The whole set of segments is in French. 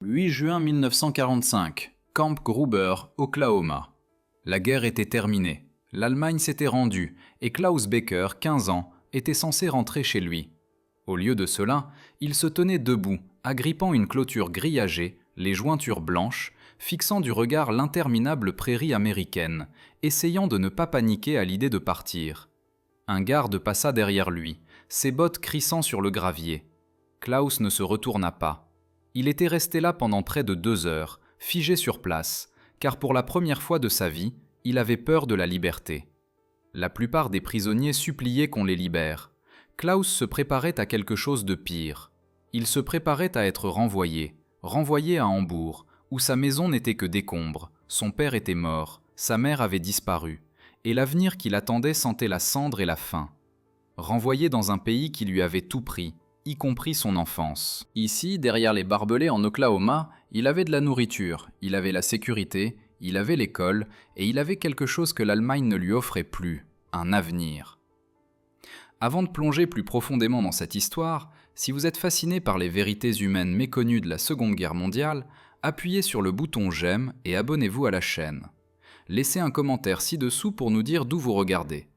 8 juin 1945, Camp Gruber, Oklahoma. La guerre était terminée, l'Allemagne s'était rendue et Klaus Becker, 15 ans, était censé rentrer chez lui. Au lieu de cela, il se tenait debout, agrippant une clôture grillagée, les jointures blanches, fixant du regard l'interminable prairie américaine, essayant de ne pas paniquer à l'idée de partir. Un garde passa derrière lui, ses bottes crissant sur le gravier. Klaus ne se retourna pas. Il était resté là pendant près de 2 heures, figé sur place, car pour la première fois de sa vie, il avait peur de la liberté. La plupart des prisonniers suppliaient qu'on les libère. Klaus se préparait à quelque chose de pire. Il se préparait à être renvoyé à Hambourg, où sa maison n'était que décombres, son père était mort, sa mère avait disparu, et l'avenir qui l'attendait sentait la cendre et la faim. Renvoyé dans un pays qui lui avait tout pris, y compris son enfance. Ici, derrière les barbelés en Oklahoma, il avait de la nourriture, il avait la sécurité, il avait l'école, et il avait quelque chose que l'Allemagne ne lui offrait plus, un avenir. Avant de plonger plus profondément dans cette histoire, si vous êtes fasciné par les vérités humaines méconnues de la Seconde Guerre mondiale, appuyez sur le bouton j'aime et abonnez-vous à la chaîne. Laissez un commentaire ci-dessous pour nous dire d'où vous regardez.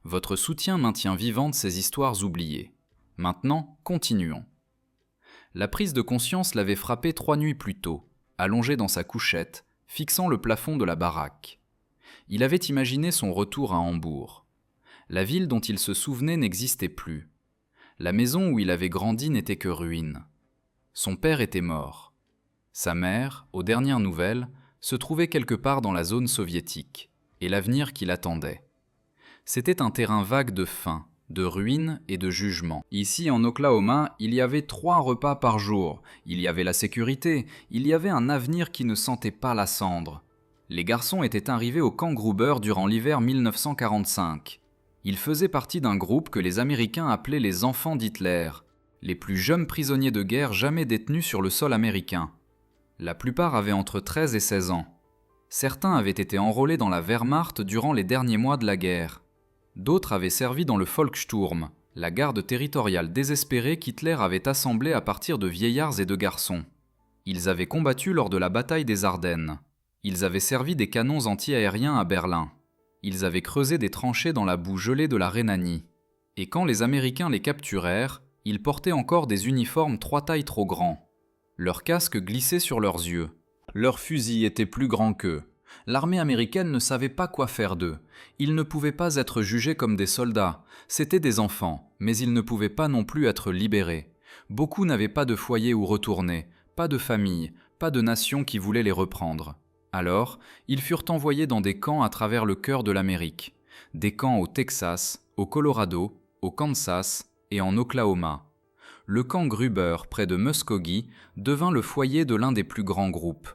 Votre soutien maintient vivantes ces histoires oubliées. Maintenant, continuons. La prise de conscience l'avait frappé 3 nuits plus tôt, allongé dans sa couchette, fixant le plafond de la baraque. Il avait imaginé son retour à Hambourg. La ville dont il se souvenait n'existait plus. La maison où il avait grandi n'était que ruine. Son père était mort. Sa mère, aux dernières nouvelles, se trouvait quelque part dans la zone soviétique, et l'avenir qui l'attendait. C'était un terrain vague de faim, de ruines et de jugement. Ici, en Oklahoma, il y avait 3 repas par jour, il y avait la sécurité, il y avait un avenir qui ne sentait pas la cendre. Les garçons étaient arrivés au camp Gruber durant l'hiver 1945. Ils faisaient partie d'un groupe que les Américains appelaient les enfants d'Hitler, les plus jeunes prisonniers de guerre jamais détenus sur le sol américain. La plupart avaient entre 13 et 16 ans. Certains avaient été enrôlés dans la Wehrmacht durant les derniers mois de la guerre. D'autres avaient servi dans le Volkssturm, la garde territoriale désespérée qu'Hitler avait assemblée à partir de vieillards et de garçons. Ils avaient combattu lors de la bataille des Ardennes. Ils avaient servi des canons anti-aériens à Berlin. Ils avaient creusé des tranchées dans la boue gelée de la Rhénanie. Et quand les Américains les capturèrent, ils portaient encore des uniformes 3 tailles trop grands. Leurs casques glissaient sur leurs yeux. Leurs fusils étaient plus grands qu'eux. L'armée américaine ne savait pas quoi faire d'eux. Ils ne pouvaient pas être jugés comme des soldats. C'étaient des enfants, mais ils ne pouvaient pas non plus être libérés. Beaucoup n'avaient pas de foyer où retourner, pas de famille, pas de nation qui voulait les reprendre. Alors, ils furent envoyés dans des camps à travers le cœur de l'Amérique. Des camps au Texas, au Colorado, au Kansas et en Oklahoma. Le camp Gruber, près de Muskogee, devint le foyer de l'un des plus grands groupes.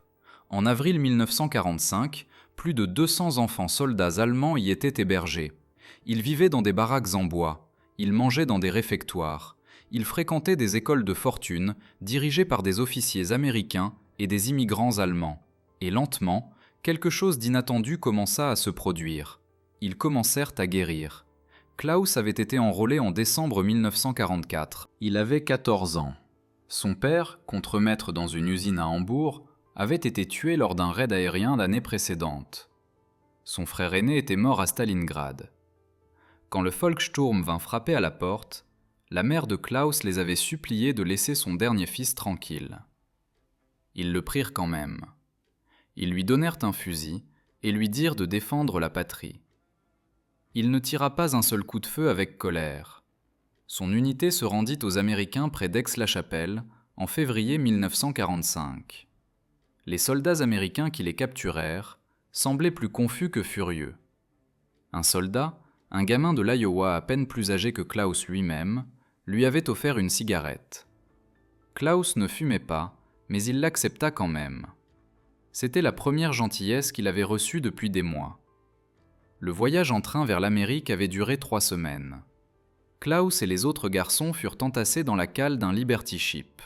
En avril 1945, plus de 200 enfants soldats allemands y étaient hébergés. Ils vivaient dans des baraques en bois, ils mangeaient dans des réfectoires, ils fréquentaient des écoles de fortune dirigées par des officiers américains et des immigrants allemands. Et lentement, quelque chose d'inattendu commença à se produire. Ils commencèrent à guérir. Klaus avait été enrôlé en décembre 1944. Il avait 14 ans. Son père, contremaître dans une usine à Hambourg, avait été tué lors d'un raid aérien l'année précédente. Son frère aîné était mort à Stalingrad. Quand le Volkssturm vint frapper à la porte, la mère de Klaus les avait suppliés de laisser son dernier fils tranquille. Ils le prirent quand même. Ils lui donnèrent un fusil et lui dirent de défendre la patrie. Il ne tira pas un seul coup de feu avec colère. Son unité se rendit aux Américains près d'Aix-la-Chapelle en février 1945. Les soldats américains qui les capturèrent semblaient plus confus que furieux. Un soldat, un gamin de l'Iowa à peine plus âgé que Klaus lui-même, lui avait offert une cigarette. Klaus ne fumait pas, mais il l'accepta quand même. C'était la première gentillesse qu'il avait reçue depuis des mois. Le voyage en train vers l'Amérique avait duré 3 semaines. Klaus et les autres garçons furent entassés dans la cale d'un Liberty Ship.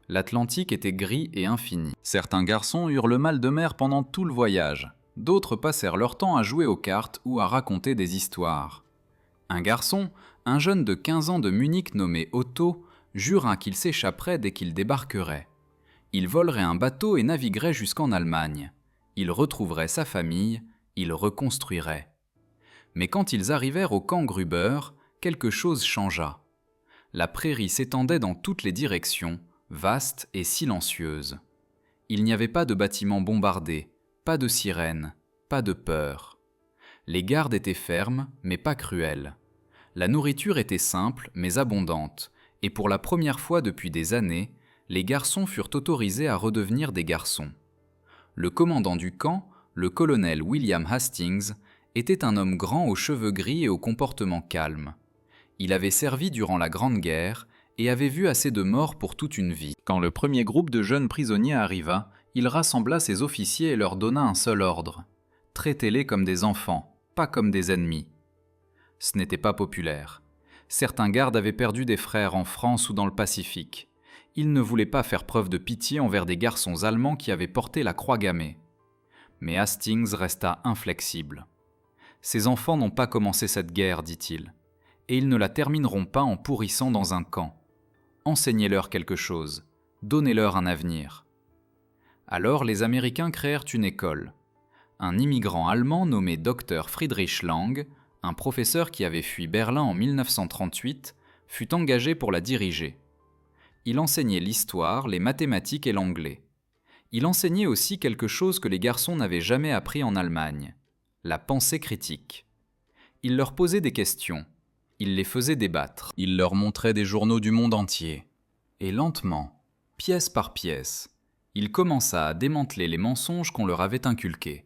L'Atlantique était gris et infini. Certains garçons eurent le mal de mer pendant tout le voyage. D'autres passèrent leur temps à jouer aux cartes ou à raconter des histoires. Un garçon, un jeune de 15 ans de Munich nommé Otto, jura qu'il s'échapperait dès qu'il débarquerait. Il volerait un bateau et naviguerait jusqu'en Allemagne. Il retrouverait sa famille, il reconstruirait. Mais quand ils arrivèrent au camp Gruber, quelque chose changea. La prairie s'étendait dans toutes les directions, vaste et silencieuse. Il n'y avait pas de bâtiments bombardés, pas de sirènes, pas de peur. Les gardes étaient fermes, mais pas cruels. La nourriture était simple, mais abondante, et pour la première fois depuis des années, les garçons furent autorisés à redevenir des garçons. Le commandant du camp, le colonel William Hastings, était un homme grand aux cheveux gris et au comportement calme. Il avait servi durant la Grande Guerre et avait vu assez de morts pour toute une vie. Quand le premier groupe de jeunes prisonniers arriva, il rassembla ses officiers et leur donna un seul ordre. Traitez-les comme des enfants, pas comme des ennemis. Ce n'était pas populaire. Certains gardes avaient perdu des frères en France ou dans le Pacifique. Ils ne voulaient pas faire preuve de pitié envers des garçons allemands qui avaient porté la croix gammée. Mais Hastings resta inflexible. Ces enfants n'ont pas commencé cette guerre, dit-il, et ils ne la termineront pas en pourrissant dans un camp. Enseignez-leur quelque chose, donnez-leur un avenir. Alors les Américains créèrent une école. Un immigrant allemand nommé Dr Friedrich Lang, un professeur qui avait fui Berlin en 1938, fut engagé pour la diriger. Il enseignait l'histoire, les mathématiques et l'anglais. Il enseignait aussi quelque chose que les garçons n'avaient jamais appris en Allemagne, la pensée critique. Il leur posait des questions, il les faisait débattre, il leur montrait des journaux du monde entier. Et lentement, pièce par pièce, il commença à démanteler les mensonges qu'on leur avait inculqués.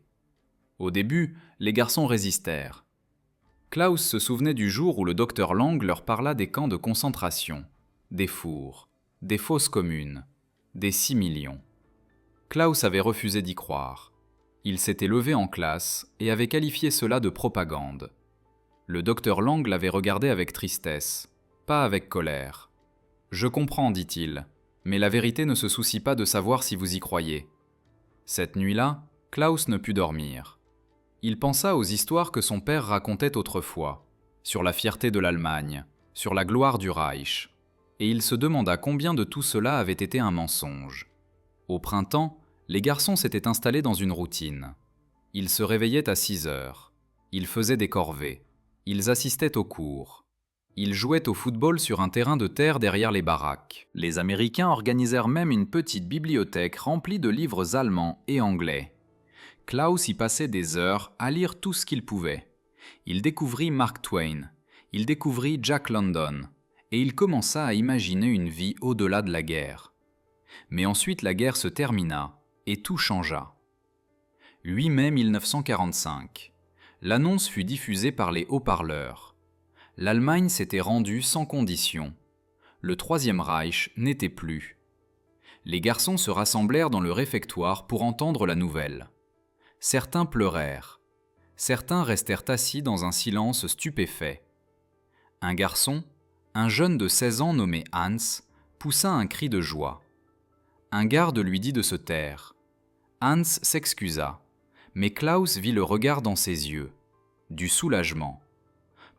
Au début, les garçons résistèrent. Klaus se souvenait du jour où le docteur Lang leur parla des camps de concentration, des fours, des fosses communes, des 6 millions. Klaus avait refusé d'y croire. Il s'était levé en classe et avait qualifié cela de propagande. Le docteur Lang l'avait regardé avec tristesse, pas avec colère. « Je comprends, dit-il, mais la vérité ne se soucie pas de savoir si vous y croyez. » Cette nuit-là, Klaus ne put dormir. Il pensa aux histoires que son père racontait autrefois, sur la fierté de l'Allemagne, sur la gloire du Reich, et il se demanda combien de tout cela avait été un mensonge. Au printemps, les garçons s'étaient installés dans une routine. Ils se réveillaient à 6 heures. Ils faisaient des corvées. Ils assistaient aux cours. Ils jouaient au football sur un terrain de terre derrière les baraques. Les Américains organisèrent même une petite bibliothèque remplie de livres allemands et anglais. Klaus y passait des heures à lire tout ce qu'il pouvait. Il découvrit Mark Twain. Il découvrit Jack London. Et il commença à imaginer une vie au-delà de la guerre. Mais ensuite la guerre se termina et tout changea. 8 mai 1945. L'annonce fut diffusée par les haut-parleurs. L'Allemagne s'était rendue sans condition. Le Troisième Reich n'était plus. Les garçons se rassemblèrent dans le réfectoire pour entendre la nouvelle. Certains pleurèrent. Certains restèrent assis dans un silence stupéfait. Un garçon, un jeune de 16 ans nommé Hans, poussa un cri de joie. Un garde lui dit de se taire. Hans s'excusa, mais Klaus vit le regard dans ses yeux, du soulagement.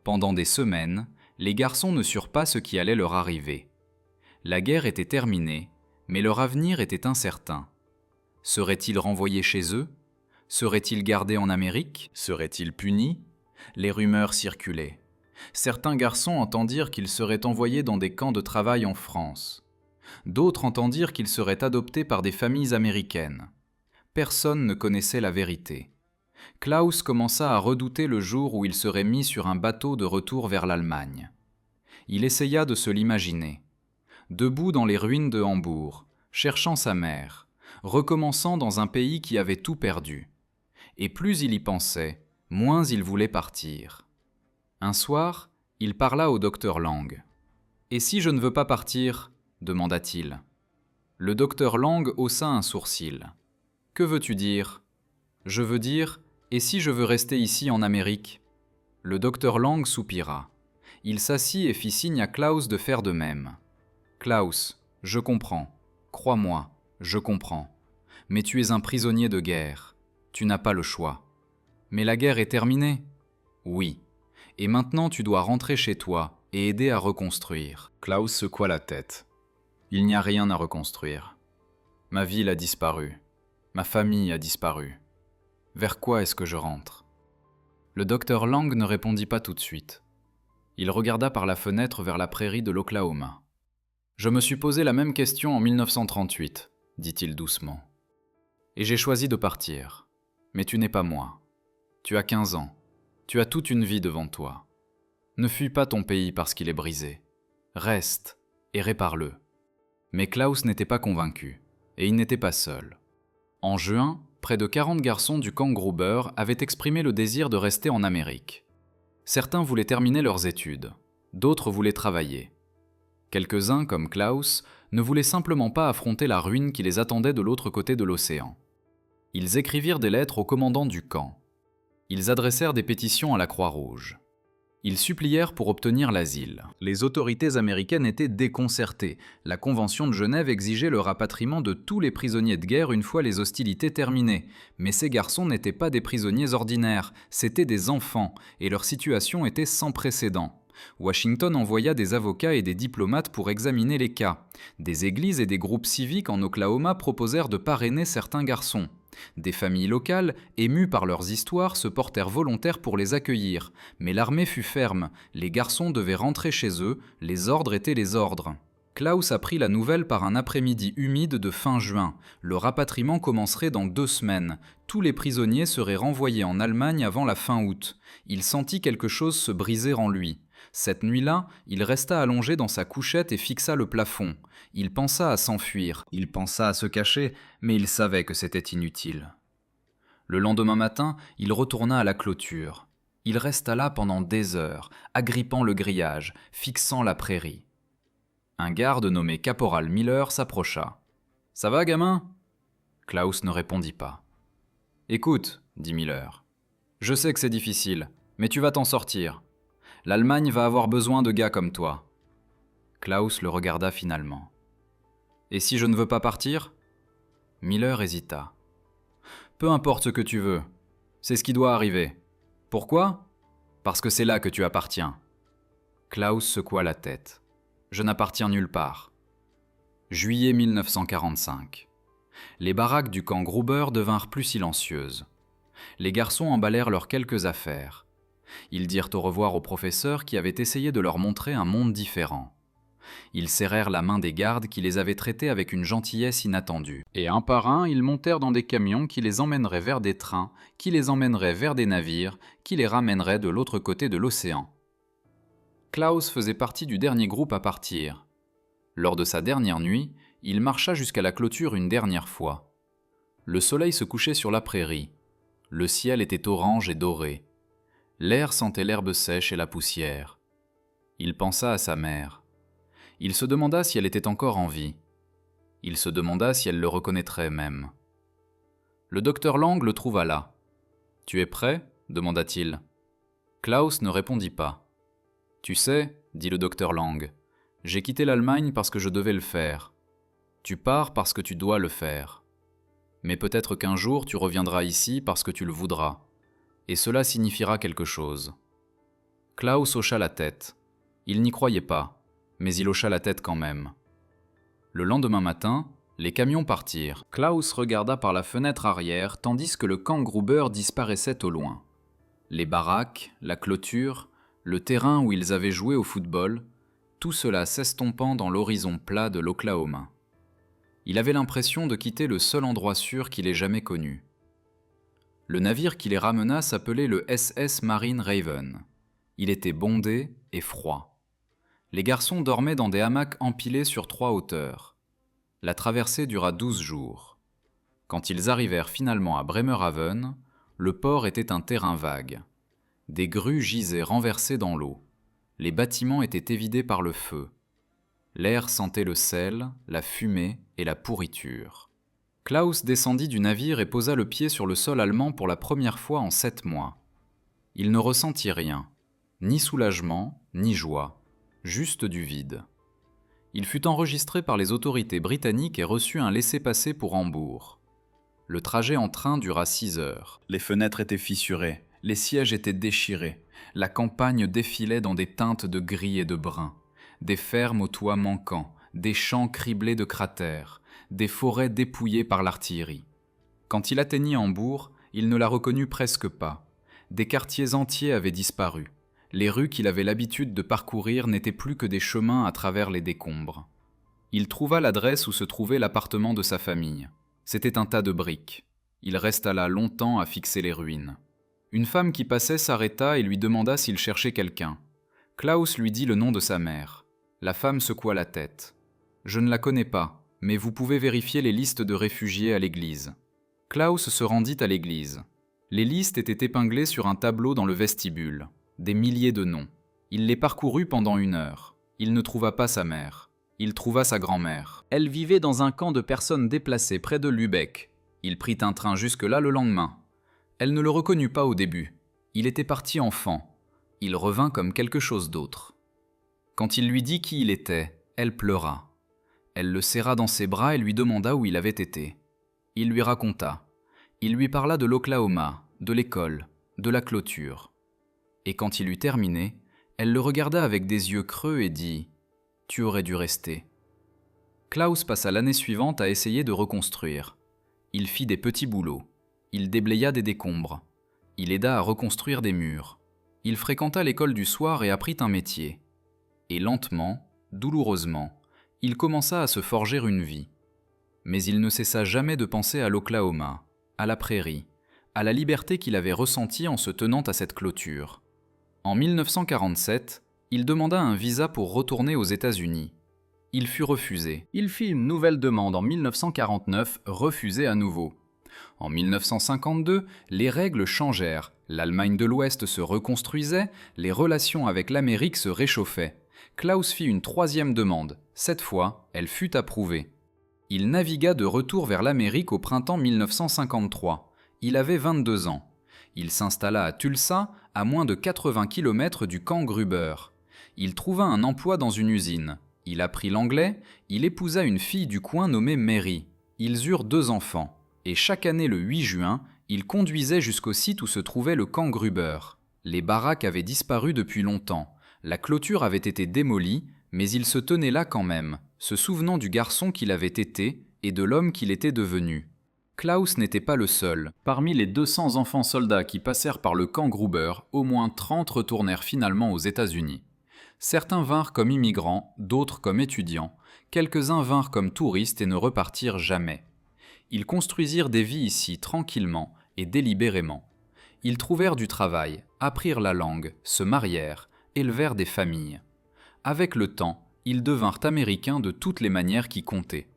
Pendant des semaines, les garçons ne surent pas ce qui allait leur arriver. La guerre était terminée, mais leur avenir était incertain. Seraient-ils renvoyés chez eux? Seraient-ils gardés en Amérique? Seraient-ils punis? Les rumeurs circulaient. Certains garçons entendirent qu'ils seraient envoyés dans des camps de travail en France. D'autres entendirent qu'ils seraient adoptés par des familles américaines. Personne ne connaissait la vérité. Klaus commença à redouter le jour où il serait mis sur un bateau de retour vers l'Allemagne. Il essaya de se l'imaginer. Debout dans les ruines de Hambourg, cherchant sa mère, recommençant dans un pays qui avait tout perdu. Et plus il y pensait, moins il voulait partir. Un soir, il parla au docteur Lang. « Et si je ne veux pas partir ?» demanda-t-il. Le docteur Lang haussa un sourcil. « Que veux-tu dire ?»« Je veux dire, et si je veux rester ici en Amérique ?» Le docteur Lang soupira. Il s'assit et fit signe à Klaus de faire de même. « Klaus, je comprends. Crois-moi, je comprends. Mais tu es un prisonnier de guerre. Tu n'as pas le choix. Mais la guerre est terminée ? Oui. Et maintenant tu dois rentrer chez toi et aider à reconstruire. » Klaus secoua la tête. Il n'y a rien à reconstruire. Ma ville a disparu. Ma famille a disparu. Vers quoi est-ce que je rentre ? Le docteur Lang ne répondit pas tout de suite. Il regarda par la fenêtre vers la prairie de l'Oklahoma. « Je me suis posé la même question en 1938, dit-il doucement. Et j'ai choisi de partir. Mais tu n'es pas moi. Tu as 15 ans. Tu as toute une vie devant toi. Ne fuis pas ton pays parce qu'il est brisé. Reste et répare-le. » Mais Klaus n'était pas convaincu, et il n'était pas seul. En juin, près de 40 garçons du camp Gruber avaient exprimé le désir de rester en Amérique. Certains voulaient terminer leurs études, d'autres voulaient travailler. Quelques-uns, comme Klaus, ne voulaient simplement pas affronter la ruine qui les attendait de l'autre côté de l'océan. Ils écrivirent des lettres au commandant du camp. Ils adressèrent des pétitions à la Croix-Rouge. Ils supplièrent pour obtenir l'asile. Les autorités américaines étaient déconcertées. La Convention de Genève exigeait le rapatriement de tous les prisonniers de guerre une fois les hostilités terminées. Mais ces garçons n'étaient pas des prisonniers ordinaires, c'étaient des enfants, et leur situation était sans précédent. Washington envoya des avocats et des diplomates pour examiner les cas. Des églises et des groupes civiques en Oklahoma proposèrent de parrainer certains garçons. Des familles locales, émues par leurs histoires, se portèrent volontaires pour les accueillir. Mais l'armée fut ferme, les garçons devaient rentrer chez eux, les ordres étaient les ordres. Klaus apprit la nouvelle par un après-midi humide de fin juin. Le rapatriement commencerait dans 2 semaines. Tous les prisonniers seraient renvoyés en Allemagne avant la fin août. Il sentit quelque chose se briser en lui. Cette nuit-là, il resta allongé dans sa couchette et fixa le plafond. Il pensa à s'enfuir, il pensa à se cacher, mais il savait que c'était inutile. Le lendemain matin, il retourna à la clôture. Il resta là pendant des heures, agrippant le grillage, fixant la prairie. Un garde nommé Caporal Miller s'approcha. « Ça va, gamin ?» Klaus ne répondit pas. « Écoute, » dit Miller, « je sais que c'est difficile, mais tu vas t'en sortir. L'Allemagne va avoir besoin de gars comme toi. » Klaus le regarda finalement. « Et si je ne veux pas partir ?» Miller hésita. « Peu importe ce que tu veux. C'est ce qui doit arriver. Pourquoi ? Parce que c'est là que tu appartiens. » Klaus secoua la tête. « Je n'appartiens nulle part. » Juillet 1945. Les baraques du camp Gruber devinrent plus silencieuses. Les garçons emballèrent leurs quelques affaires. Ils dirent au revoir au professeur qui avait essayé de leur montrer un monde différent. Ils serrèrent la main des gardes qui les avaient traités avec une gentillesse inattendue. Et un par un, ils montèrent dans des camions qui les emmèneraient vers des trains, qui les emmèneraient vers des navires, qui les ramèneraient de l'autre côté de l'océan. Klaus faisait partie du dernier groupe à partir. Lors de sa dernière nuit, il marcha jusqu'à la clôture une dernière fois. Le soleil se couchait sur la prairie. Le ciel était orange et doré. L'air sentait l'herbe sèche et la poussière. Il pensa à sa mère. Il se demanda si elle était encore en vie. Il se demanda si elle le reconnaîtrait même. Le docteur Lang le trouva là. « Tu es prêt ?» demanda-t-il. Klaus ne répondit pas. « Tu sais, » dit le docteur Lang, « j'ai quitté l'Allemagne parce que je devais le faire. Tu pars parce que tu dois le faire. Mais peut-être qu'un jour tu reviendras ici parce que tu le voudras. Et cela signifiera quelque chose. » Klaus hocha la tête. Il n'y croyait pas, mais il hocha la tête quand même. Le lendemain matin, les camions partirent. Klaus regarda par la fenêtre arrière tandis que le camp Gruber disparaissait au loin. Les baraques, la clôture, le terrain où ils avaient joué au football, tout cela s'estompant dans l'horizon plat de l'Oklahoma. Il avait l'impression de quitter le seul endroit sûr qu'il ait jamais connu. Le navire qui les ramena s'appelait le SS Marine Raven. Il était bondé et froid. Les garçons dormaient dans des hamacs empilés sur 3 hauteurs. La traversée dura 12 jours. Quand ils arrivèrent finalement à Bremerhaven, le port était un terrain vague. Des grues gisaient renversées dans l'eau. Les bâtiments étaient évidés par le feu. L'air sentait le sel, la fumée et la pourriture. Klaus descendit du navire et posa le pied sur le sol allemand pour la première fois en 7 mois. Il ne ressentit rien, ni soulagement, ni joie, juste du vide. Il fut enregistré par les autorités britanniques et reçut un laissez-passer pour Hambourg. Le trajet en train dura 6 heures. Les fenêtres étaient fissurées, les sièges étaient déchirés, la campagne défilait dans des teintes de gris et de brun, des fermes aux toits manquants, des champs criblés de cratères, des forêts dépouillées par l'artillerie. Quand il atteignit Hambourg, il ne la reconnut presque pas. Des quartiers entiers avaient disparu. Les rues qu'il avait l'habitude de parcourir n'étaient plus que des chemins à travers les décombres. Il trouva l'adresse où se trouvait l'appartement de sa famille. C'était un tas de briques. Il resta là longtemps à fixer les ruines. Une femme qui passait s'arrêta et lui demanda s'il cherchait quelqu'un. Klaus lui dit le nom de sa mère. La femme secoua la tête. « Je ne la connais pas, mais vous pouvez vérifier les listes de réfugiés à l'église. » Klaus se rendit à l'église. Les listes étaient épinglées sur un tableau dans le vestibule. Des milliers de noms. Il les parcourut pendant 1 heure. Il ne trouva pas sa mère. Il trouva sa grand-mère. Elle vivait dans un camp de personnes déplacées près de Lübeck. Il prit un train jusque-là le lendemain. Elle ne le reconnut pas au début. Il était parti enfant. Il revint comme quelque chose d'autre. Quand il lui dit qui il était, elle pleura. Elle le serra dans ses bras et lui demanda où il avait été. Il lui raconta. Il lui parla de l'Oklahoma, de l'école, de la clôture. Et quand il eut terminé, elle le regarda avec des yeux creux et dit « Tu aurais dû rester ». Klaus passa l'année suivante à essayer de reconstruire. Il fit des petits boulots. Il déblaya des décombres. Il aida à reconstruire des murs. Il fréquenta l'école du soir et apprit un métier. Et lentement, douloureusement, il commença à se forger une vie. Mais il ne cessa jamais de penser à l'Oklahoma, à la prairie, à la liberté qu'il avait ressentie en se tenant à cette clôture. En 1947, il demanda un visa pour retourner aux États-Unis. Il fut refusé. Il fit une nouvelle demande en 1949, refusée à nouveau. En 1952, les règles changèrent, l'Allemagne de l'Ouest se reconstruisait, les relations avec l'Amérique se réchauffaient. Klaus fit une 3e demande. Cette fois, elle fut approuvée. Il navigua de retour vers l'Amérique au printemps 1953. Il avait 22 ans. Il s'installa à Tulsa, à moins de 80 km du camp Gruber. Il trouva un emploi dans une usine. Il apprit l'anglais, il épousa une fille du coin nommée Mary. Ils eurent 2 enfants. Et chaque année le 8 juin, il conduisait jusqu'au site où se trouvait le camp Gruber. Les baraques avaient disparu depuis longtemps. La clôture avait été démolie, mais il se tenait là quand même, se souvenant du garçon qu'il avait été et de l'homme qu'il était devenu. Klaus n'était pas le seul. Parmi les 200 enfants soldats qui passèrent par le camp Gruber, au moins 30 retournèrent finalement aux États-Unis. Certains vinrent comme immigrants, d'autres comme étudiants, quelques-uns vinrent comme touristes et ne repartirent jamais. Ils construisirent des vies ici tranquillement et délibérément. Ils trouvèrent du travail, apprirent la langue, se marièrent, élevèrent des familles. Avec le temps, ils devinrent américains de toutes les manières qui comptaient.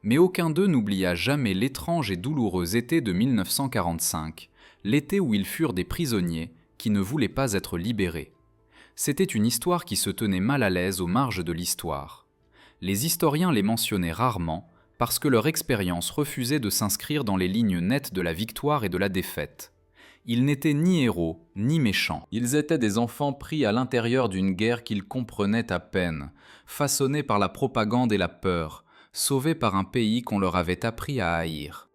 Mais aucun d'eux n'oublia jamais l'étrange et douloureux été de 1945, l'été où ils furent des prisonniers qui ne voulaient pas être libérés. C'était une histoire qui se tenait mal à l'aise aux marges de l'histoire. Les historiens les mentionnaient rarement parce que leur expérience refusait de s'inscrire dans les lignes nettes de la victoire et de la défaite. Ils n'étaient ni héros, ni méchants. Ils étaient des enfants pris à l'intérieur d'une guerre qu'ils comprenaient à peine, façonnés par la propagande et la peur, sauvés par un pays qu'on leur avait appris à haïr.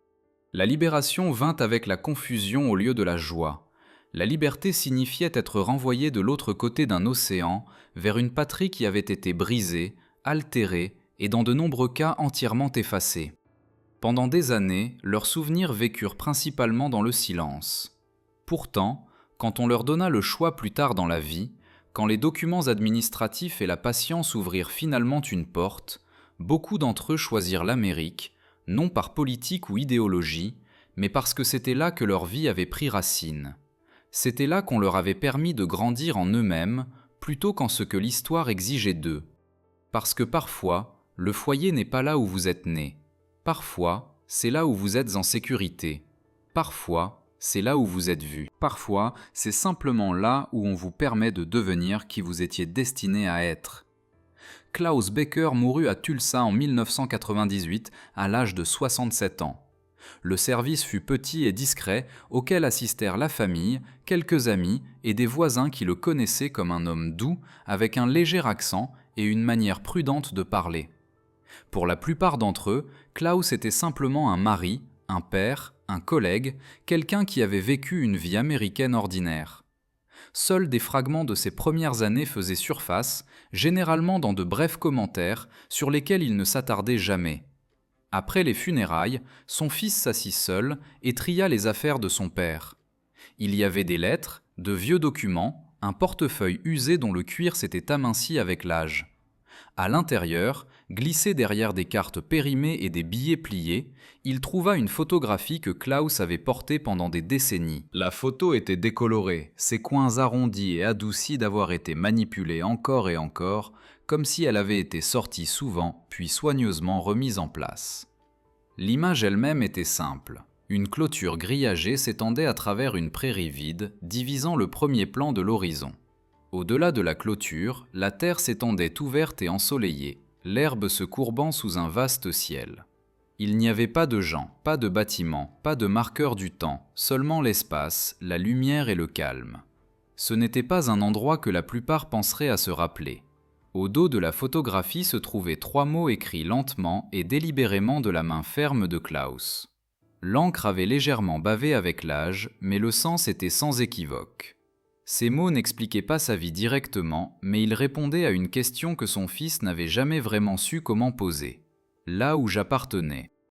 La libération vint avec la confusion au lieu de la joie. La liberté signifiait être renvoyé de l'autre côté d'un océan, vers une patrie qui avait été brisée, altérée et dans de nombreux cas entièrement effacée. Pendant des années, leurs souvenirs vécurent principalement dans le silence. Pourtant, quand on leur donna le choix plus tard dans la vie, quand les documents administratifs et la patience ouvrirent finalement une porte, beaucoup d'entre eux choisirent l'Amérique, non par politique ou idéologie, mais parce que c'était là que leur vie avait pris racine. C'était là qu'on leur avait permis de grandir en eux-mêmes, plutôt qu'en ce que l'histoire exigeait d'eux. Parce que parfois, le foyer n'est pas là où vous êtes né. Parfois, c'est là où vous êtes en sécurité. Parfois, c'est là où vous êtes vu. Parfois, c'est simplement là où on vous permet de devenir qui vous étiez destiné à être. Klaus Becker mourut à Tulsa en 1998 à l'âge de 67 ans. Le service fut petit et discret, auquel assistèrent la famille, quelques amis et des voisins qui le connaissaient comme un homme doux, avec un léger accent et une manière prudente de parler. Pour la plupart d'entre eux, Klaus était simplement un mari, un père, un collègue, quelqu'un qui avait vécu une vie américaine ordinaire. Seuls des fragments de ses premières années faisaient surface, généralement dans de brefs commentaires sur lesquels il ne s'attardait jamais. Après les funérailles, son fils s'assit seul et tria les affaires de son père. Il y avait des lettres, de vieux documents, un portefeuille usé dont le cuir s'était aminci avec l'âge. À l'intérieur, glissé derrière des cartes périmées et des billets pliés, il trouva une photographie que Klaus avait portée pendant des décennies. La photo était décolorée, ses coins arrondis et adoucis d'avoir été manipulés encore et encore, comme si elle avait été sortie souvent, puis soigneusement remise en place. L'image elle-même était simple. Une clôture grillagée s'étendait à travers une prairie vide, divisant le premier plan de l'horizon. Au-delà de la clôture, la terre s'étendait ouverte et ensoleillée, l'herbe se courbant sous un vaste ciel. Il n'y avait pas de gens, pas de bâtiments, pas de marqueur du temps, seulement l'espace, la lumière et le calme. Ce n'était pas un endroit que la plupart penseraient à se rappeler. Au dos de la photographie se trouvaient 3 mots écrits lentement et délibérément de la main ferme de Klaus. L'encre avait légèrement bavé avec l'âge, mais le sens était sans équivoque. Ces mots n'expliquaient pas sa vie directement, mais ils répondaient à une question que son fils n'avait jamais vraiment su comment poser. Là où j'appartenais.